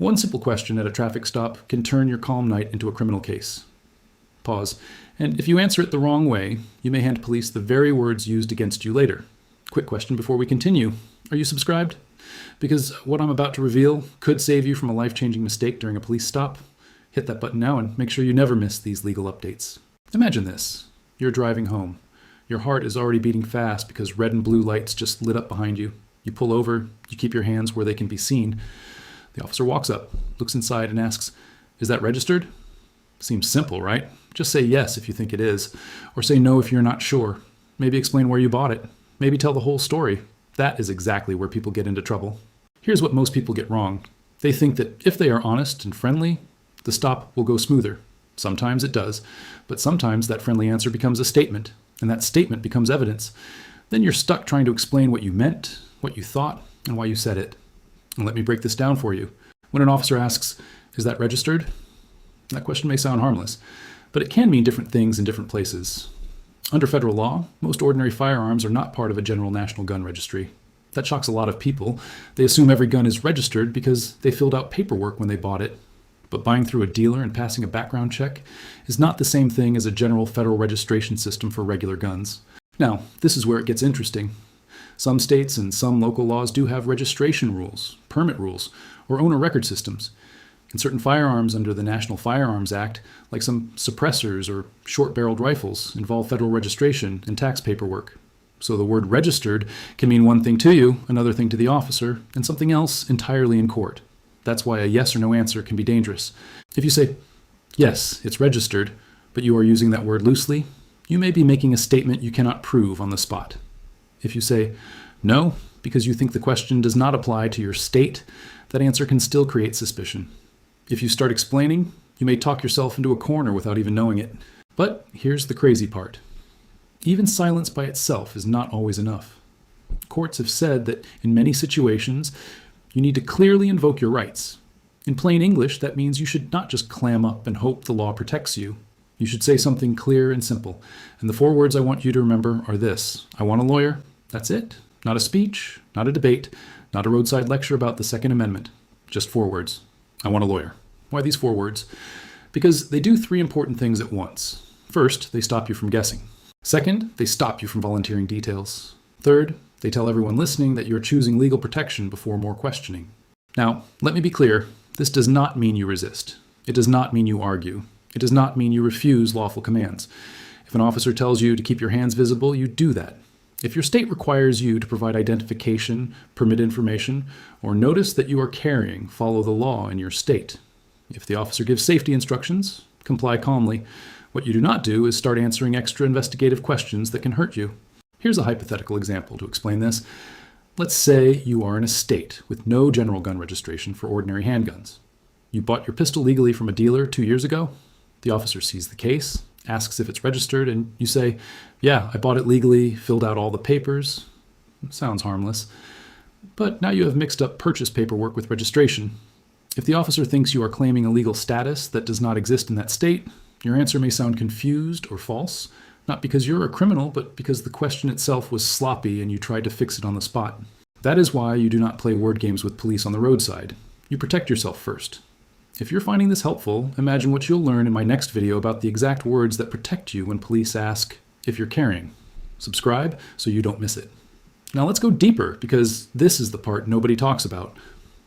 One simple question at a traffic stop can turn your calm night into a criminal case. Pause. And if you answer it the wrong way, you may hand police the very words used against you later. Quick question before we continue. Are you subscribed? Because what I'm about to reveal could save you from a life-changing mistake during a police stop. Hit that button now and make sure you never miss these legal updates. Imagine this. You're driving home. Your heart is already beating fast because red and blue lights just lit up behind you. You pull over, you keep your hands where they can be seen. The officer walks up, looks inside and asks, "Is that registered?" Seems simple, right? Just say yes if you think it is, or say no if you're not sure. Maybe explain where you bought it. Maybe tell the whole story. That is exactly where people get into trouble. Here's what most people get wrong. They think that if they are honest and friendly, the stop will go smoother. Sometimes it does, but sometimes that friendly answer becomes a statement, and that statement becomes evidence. Then you're stuck trying to explain what you meant, what you thought, and why you said it. And let me break this down for you. When an officer asks, "Is that registered?" That question may sound harmless, but it can mean different things in different places. Under federal law, most ordinary firearms are not part of a general national gun registry. That shocks a lot of people. They assume every gun is registered because they filled out paperwork when they bought it. But buying through a dealer and passing a background check is not the same thing as a general federal registration system for regular guns. Now, this is where it gets interesting. Some states and some local laws do have registration rules, permit rules, or owner record systems. And certain firearms under the National Firearms Act, like some suppressors or short-barreled rifles, involve federal registration and tax paperwork. So the word registered can mean one thing to you, another thing to the officer, and something else entirely in court. That's why a yes or no answer can be dangerous. If you say, "Yes, it's registered," but you are using that word loosely, you may be making a statement you cannot prove on the spot. If you say, "No," because you think the question does not apply to your state, that answer can still create suspicion. If you start explaining, you may talk yourself into a corner without even knowing it. But here's the crazy part. Even silence by itself is not always enough. Courts have said that in many situations, you need to clearly invoke your rights. In plain English, that means you should not just clam up and hope the law protects you. You should say something clear and simple. And the 4 words I want you to remember are this: I want a lawyer. That's it. Not a speech, not a debate, not a roadside lecture about the Second Amendment. Just 4 words. I want a lawyer. Why these 4 words? Because they do 3 important things at once. First, they stop you from guessing. Second, they stop you from volunteering details. Third, they tell everyone listening that you're choosing legal protection before more questioning. Now, let me be clear. This does not mean you resist. It does not mean you argue. It does not mean you refuse lawful commands. If an officer tells you to keep your hands visible, you do that. If your state requires you to provide identification, permit information, or notice that you are carrying, follow the law in your state. If the officer gives safety instructions, comply calmly. What you do not do is start answering extra investigative questions that can hurt you. Here's a hypothetical example to explain this. Let's say you are in a state with no general gun registration for ordinary handguns. You bought your pistol legally from a dealer 2 years ago. The officer sees the case, asks if it's registered, and you say, "Yeah, I bought it legally, filled out all the papers." Sounds harmless. But now you have mixed up purchase paperwork with registration. If the officer thinks you are claiming a legal status that does not exist in that state, your answer may sound confused or false, not because you're a criminal, but because the question itself was sloppy and you tried to fix it on the spot. That is why you do not play word games with police on the roadside. You protect yourself first. If you're finding this helpful, imagine what you'll learn in my next video about the exact words that protect you when police ask if you're carrying. Subscribe so you don't miss it. Now let's go deeper, because this is the part nobody talks about.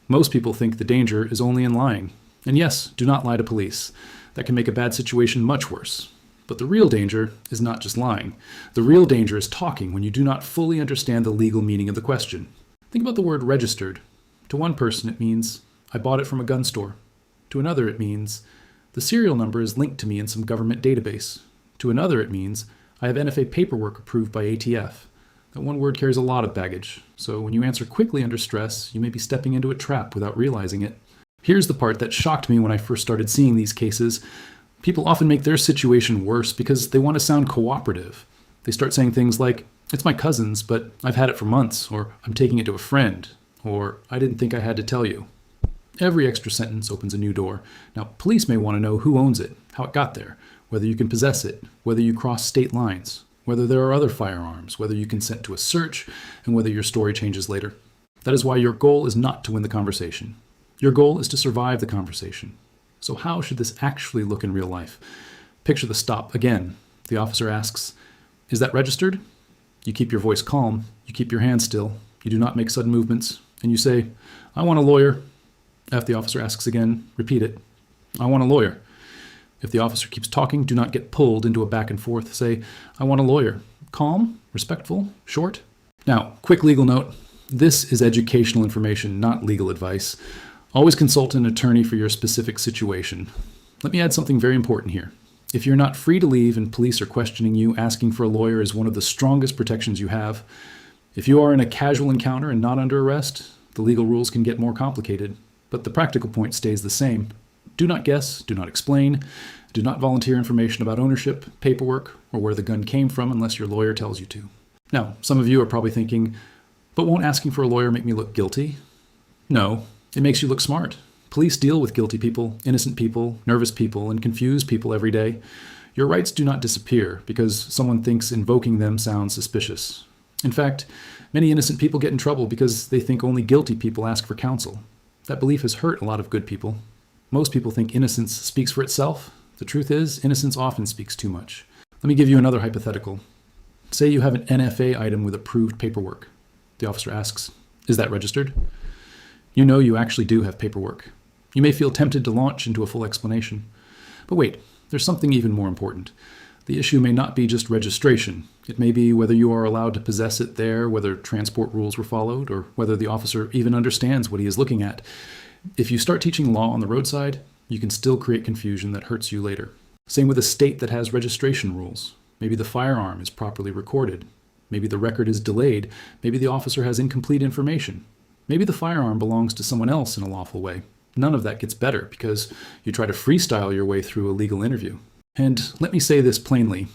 Most people think the danger is only in lying. And yes, do not lie to police. That can make a bad situation much worse. But the real danger is not just lying. The real danger is talking when you do not fully understand the legal meaning of the question. Think about the word registered. To one person it means, I bought it from a gun store. To another it means, the serial number is linked to me in some government database. To another it means, I have NFA paperwork approved by ATF. That one word carries a lot of baggage, so when you answer quickly under stress, you may be stepping into a trap without realizing it. Here's the part that shocked me when I first started seeing these cases. People often make their situation worse because they want to sound cooperative. They start saying things like, "It's my cousin's, but I've had it for months," or "I'm taking it to a friend," or "I didn't think I had to tell you." Every extra sentence opens a new door. Now, police may want to know who owns it, how it got there, whether you can possess it, whether you cross state lines, whether there are other firearms, whether you consent to a search, and whether your story changes later. That is why your goal is not to win the conversation. Your goal is to survive the conversation. So how should this actually look in real life? Picture the stop again. The officer asks, "Is that registered?" You keep your voice calm, you keep your hands still, you do not make sudden movements, and you say, "I want a lawyer." If the officer asks again, repeat it. "I want a lawyer." If the officer keeps talking, do not get pulled into a back and forth. Say, "I want a lawyer." Calm, respectful, short. Now, quick legal note. This is educational information, not legal advice. Always consult an attorney for your specific situation. Let me add something very important here. If you're not free to leave and police are questioning you, asking for a lawyer is one of the strongest protections you have. If you are in a casual encounter and not under arrest, the legal rules can get more complicated, but the practical point stays the same. Do not guess, do not explain, do not volunteer information about ownership, paperwork, or where the gun came from unless your lawyer tells you to. Now, some of you are probably thinking, but won't asking for a lawyer make me look guilty? No, it makes you look smart. Police deal with guilty people, innocent people, nervous people, and confused people every day. Your rights do not disappear because someone thinks invoking them sounds suspicious. In fact, many innocent people get in trouble because they think only guilty people ask for counsel. That belief has hurt a lot of good people. Most people think innocence speaks for itself. The truth is, innocence often speaks too much. Let me give you another hypothetical. Say you have an NFA item with approved paperwork. The officer asks, "Is that registered?" You know you actually do have paperwork. You may feel tempted to launch into a full explanation. But wait, there's something even more important. The issue may not be just registration. It may be whether you are allowed to possess it there, whether transport rules were followed, or whether the officer even understands what he is looking at. If you start teaching law on the roadside, you can still create confusion that hurts you later. Same with a state that has registration rules. Maybe the firearm is properly recorded. Maybe the record is delayed. Maybe the officer has incomplete information. Maybe the firearm belongs to someone else in a lawful way. None of that gets better because you try to freestyle your way through a legal interview. And let me say this plainly.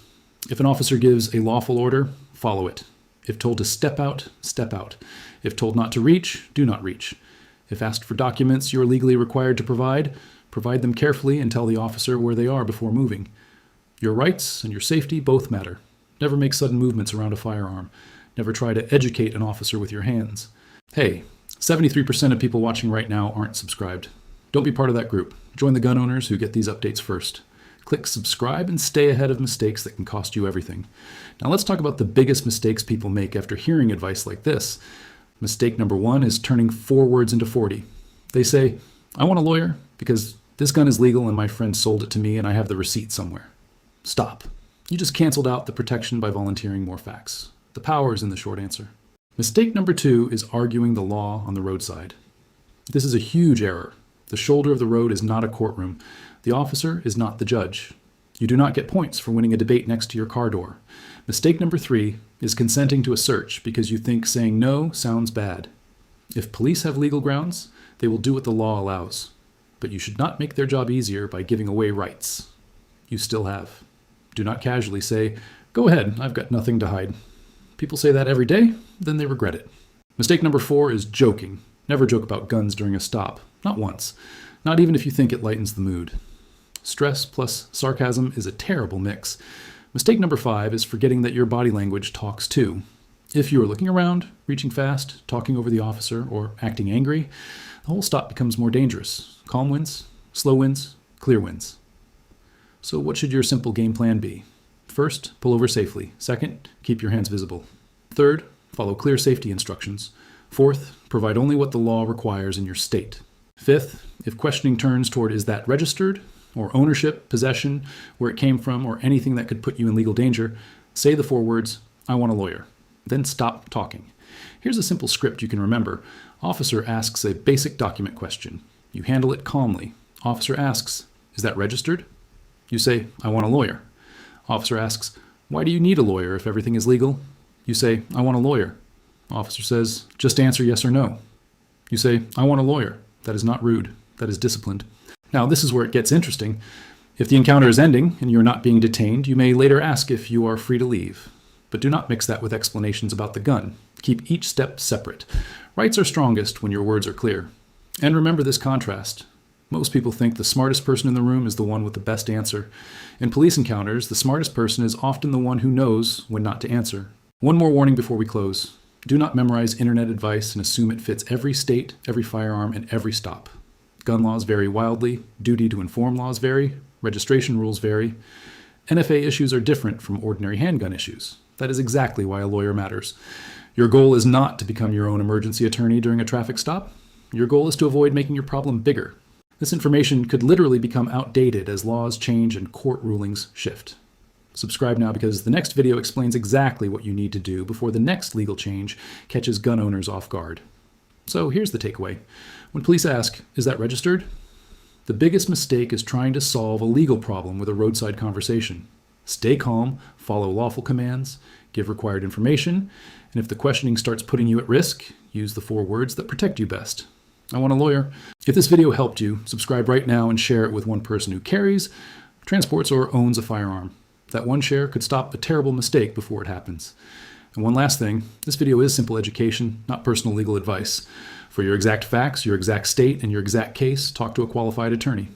If an officer gives a lawful order, follow it. If told to step out, step out. If told not to reach, do not reach. If asked for documents you are legally required to provide them carefully and tell the officer where they are before moving. Your rights and your safety both matter. Never make sudden movements around a firearm. Never try to educate an officer with your hands. Hey, 73% of people watching right now aren't subscribed. Don't be part of that group. Join the gun owners who get these updates first. Click subscribe and stay ahead of mistakes that can cost you everything. Now let's talk about the biggest mistakes people make after hearing advice like this. Mistake number 1 is turning 4 words into 40. They say, "I want a lawyer because this gun is legal and my friend sold it to me and I have the receipt somewhere." Stop. You just canceled out the protection by volunteering more facts. The power is in the short answer. Mistake number 2 is arguing the law on the roadside. This is a huge error. The shoulder of the road is not a courtroom. The officer is not the judge. You do not get points for winning a debate next to your car door. Mistake number 3 is consenting to a search because you think saying no sounds bad. If police have legal grounds, they will do what the law allows. But you should not make their job easier by giving away rights. You still have. Do not casually say, "Go ahead, I've got nothing to hide." People say that every day, then they regret it. Mistake number 4 is joking. Never joke about guns during a stop. Not once. Not even if you think it lightens the mood. Stress plus sarcasm is a terrible mix. Mistake number 5 is forgetting that your body language talks too. If you are looking around, reaching fast, talking over the officer, or acting angry, the whole stop becomes more dangerous. Calm wins, slow wins, clear wins. So what should your simple game plan be? First, pull over safely. Second, keep your hands visible. Third, follow clear safety instructions. Fourth, provide only what the law requires in your state. Fifth, if questioning turns toward is that registered, or ownership, possession, where it came from, or anything that could put you in legal danger, say the 4 words, "I want a lawyer." Then stop talking. Here's a simple script you can remember. Officer asks a basic document question. You handle it calmly. Officer asks, "Is that registered?" You say, "I want a lawyer." Officer asks, "Why do you need a lawyer if everything is legal?" You say, "I want a lawyer." Officer says, "Just answer yes or no." You say, "I want a lawyer." That is not rude. That is disciplined. Now, this is where it gets interesting. If the encounter is ending and you are not being detained, you may later ask if you are free to leave. But do not mix that with explanations about the gun. Keep each step separate. Rights are strongest when your words are clear. And remember this contrast. Most people think the smartest person in the room is the one with the best answer. In police encounters, the smartest person is often the one who knows when not to answer. One more warning before we close. Do not memorize internet advice and assume it fits every state, every firearm, and every stop. Gun laws vary wildly, duty to inform laws vary, registration rules vary. NFA issues are different from ordinary handgun issues. That is exactly why a lawyer matters. Your goal is not to become your own emergency attorney during a traffic stop. Your goal is to avoid making your problem bigger. This information could literally become outdated as laws change and court rulings shift. Subscribe now because the next video explains exactly what you need to do before the next legal change catches gun owners off guard. So here's the takeaway. When police ask, "Is that registered?" the biggest mistake is trying to solve a legal problem with a roadside conversation. Stay calm, follow lawful commands, give required information, and if the questioning starts putting you at risk, use the 4 words that protect you best. I want a lawyer. If this video helped you, subscribe right now and share it with one person who carries, transports, or owns a firearm. That one share could stop a terrible mistake before it happens. And one last thing, this video is simple education, not personal legal advice. For your exact facts, your exact state, and your exact case, talk to a qualified attorney.